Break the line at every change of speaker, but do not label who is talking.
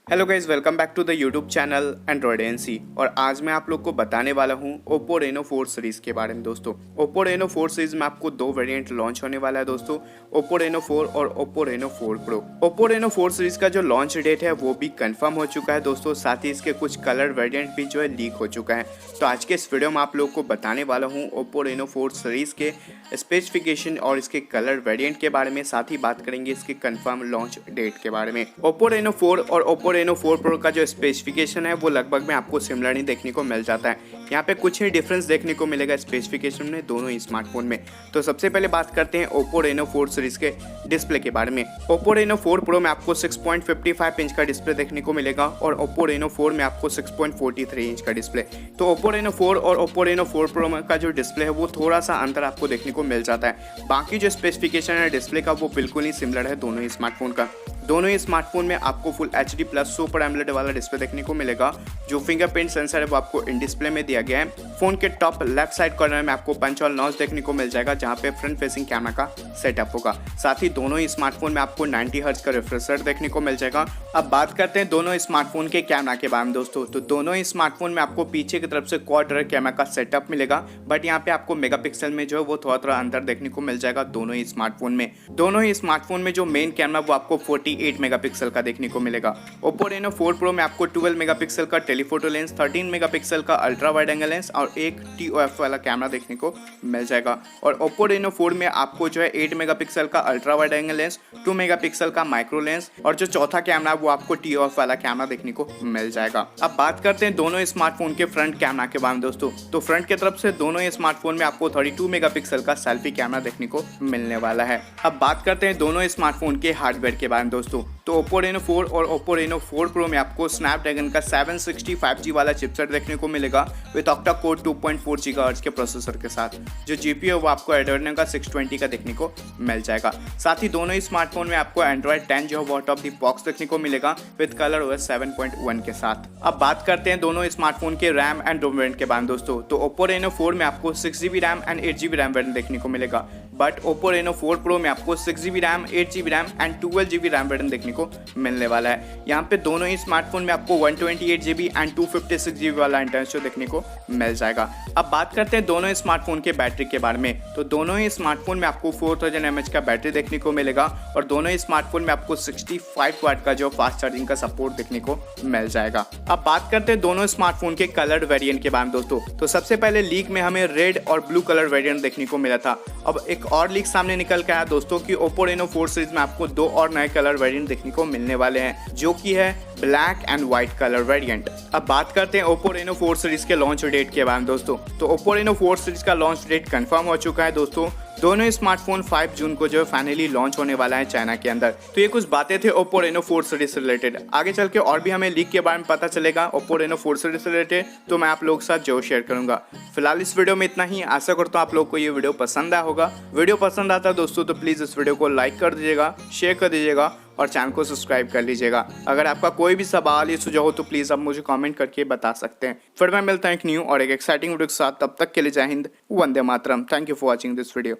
Hello guys, welcome back to the YouTube channel Android NC. और आज मैं आप लोग को बताने वाला हूं Oppo Reno 4 सीरीज़ के बारे में। दोस्तों Oppo Reno 4 सीरीज़ में आपको दो वेरिएंट लॉन्च होने वाला है दोस्तों, Oppo Reno 4 और Oppo Reno 4 Pro। Oppo Reno 4 series का जो लॉन्च डेट है वो भी कंफर्म हो चुका है दोस्तों, साथ ही इसके कुछ कलर वेरिएंट भी जो है लीक हो चुका है। तो आज के इस वीडियो में आप लोग को बताने वाला हूँ Oppo Reno 4 सीरीज़ के स्पेसिफिकेशन और इसके कलर वेरिएंट के बारे में, साथ ही बात करेंगे इसके कंफर्म लॉन्च डेट के बारे में। Oppo Reno 4 और Oppo Reno 4 Pro का जो स्पेसिफिकेशन है वो लगभग में आपको सिमिलर ही देखने को मिल जाता है। यहाँ पे कुछ ही डिफरेंस देखने को मिलेगा स्पेसिफिकेशन में दोनों ही स्मार्टफोन में। तो सबसे पहले बात करते हैं Oppo Reno 4 सीरीज के डिस्प्ले के बारे में। Oppo Reno 4 Pro में आपको 6.55 इंच का डिस्प्ले देखने को मिलेगा और Oppo Reno 4 में आपको 6.43 इंच का डिस्प्ले। तो Oppo Reno 4 और Oppo Reno 4 Pro का जो डिस्प्ले है वो थोड़ा सा अंतर आपको देखने को मिल जाता है। बाकी जो स्पेसिफिकेशन है डिस्प्ले का वो बिल्कुल ही सिमिलर है दोनों ही स्मार्टफोन का। दोनों ही स्मार्टफोन में आपको full HD plus super AMOLED वाला डिस्प्ले देखने को मिलेगा। जो फिंगरप्रिंट सेंसर है वो आपको इन डिस्प्ले में दिया गया है। फोन के टॉप लेफ्ट साइड कॉर्नर में आपको पंच होल नॉच देखने को मिल जाएगा, जहां पे फ्रंट फेसिंग कैमरा का सेटअप होगा। साथ ही दोनों ही स्मार्टफोन में आपको 90 हर्ट्ज का रिफ्रेश रेट देखने को मिल जाएगा। अब बात करते हैं दोनों स्मार्टफोन के कैमरा के बारे में दोस्तों। तो दोनों ही स्मार्टफोन में आपको पीछे की तरफ से क्वाड रियर कैमरा का सेटअप मिलेगा, बट यहाँ पे आपको मेगापिक्सल में जो है वो थोड़ा अंतर देखने को मिल जाएगा दोनों ही स्मार्टफोन में। दोनों ही स्मार्टफोन में जो मेन कैमरा वो आपको 48 मेगापिक्सल का देखने को मिलेगा। Oppo Reno 4 Pro में आपको 12 मेगापिक्सल का टेलीफोटो लेंस, 13 मेगापिक्सल का अल्ट्रा वाइड एंगल लेंस और एक TOF वाला कैमरा देखने को मिल जाएगा। और Oppo Reno 4 में आपको जो है 8 मेगापिक्सल का ultra wide angle lens, 2 megapixel का माइक्रो लेंस और जो चौथा कैमरा वो आपको TOF वाला कैमरा देखने को मिल जाएगा। अब बात करते हैं दोनों स्मार्टफोन के फ्रंट कैमरा के बारे में दोस्तों। तो फ्रंट की तरफ से दोनों ही स्मार्टफोन में आपको 32 मेगापिक्सल का सेल्फी कैमरा देखने को मिलने वाला है। अब बात करते हैं दोनों स्मार्टफोन के हार्डवेयर के बारे में दोस्तों। तो Oppo Reno 4 और Oppo Reno 4 Pro में आपको Snapdragon का 765G वाला चिपसेट देखने को मिलेगा विद ऑक्टा कोर 2.4 GHz के प्रोसेसर के साथ। जो GPU है वो आपको Adreno का 620 का देखने को मिल जाएगा। साथ ही दोनों ही स्मार्टफोन में आपको Android 10 जो है वो आउट ऑफ द बॉक्स देखने को मिलेगा विद कलर OS 7.1 के साथ। अब बात करते हैं दोनों स्मार्टफोन के रैम एंड रोम वेरिएंट के बारे में दोस्तों। तो Oppo Reno 4 में आपको 6GB RAM and 8GB RAM variant देखने को मिलेगा, बट Oppo Reno 4 Pro में आपको 6GB RAM, 8GB RAM and 12GB RAM variant देखने को मिलने वाला है। यहाँ पे दोनों ही स्मार्टफोन में आपको 128GB एंड 256GB वाला इंटरनल देखने को मिल जाएगा। अब बात करते हैं दोनों स्मार्टफोन के बैटरी के बारे में। तो दोनों ही स्मार्टफोन में आपको 4000 mAh का बैटरी देखने को मिलेगा और दोनों ही स्मार्टफोन में आपको 65 वाट का जो फास्ट चार्जिंग का सपोर्ट देखने को मिल जाएगा। अब बात करते हैं दोनों स्मार्टफोन के कलर वेरिएंट के बारे में दोस्तों। तो सबसे पहले लीक में हमें रेड और ब्लू कलर वेरिएंट देखने को मिला था। अब एक और लीक सामने निकल के आया दोस्तों कि Oppo Reno 4 सीरीज में आपको दो और नए कलर वेरिएंट देखने को मिलने वाले हैं, जो कि है black and white colour variant. अब बात करते हैं Oppo Reno 4 सीरीज के लॉन्च डेट के बारे में दोस्तों। तो Oppo Reno 4 सीरीज का लॉन्च डेट कंफर्म हो चुका है दोस्तों। दोनों स्मार्टफोन 5 जून को जो है फाइनली लॉन्च होने वाला है चाइना के अंदर। तो ये कुछ बातें थे Oppo Reno 4 सीरीज से रिलेटेड। आगे चल के और भी हमें लीक के बारे में पता चलेगा Oppo Reno 4 सीरीज से रिलेटेड, तो मैं आप लोगों के साथ जरूर शेयर करूंगा। फिलहाल इस वीडियो में इतना ही। आशा करता हूँ आप लोग को ये वीडियो पसंद आया होगा। वीडियो पसंद आता है दोस्तों तो प्लीज़ इस वीडियो को लाइक कर दीजिएगा, शेयर कर दीजिएगा और चैनल को सब्सक्राइब कर लीजिएगा। अगर आपका कोई भी सवाल या सुझाव हो तो प्लीज़ आप मुझे कमेंट करके बता सकते हैं। फिर मैं मिलता हूँ एक न्यू और एक एक्साइटिंग वीडियो के साथ। तब तक के लिए जय हिंद, वंदे मातरम। Thank you for watching this video.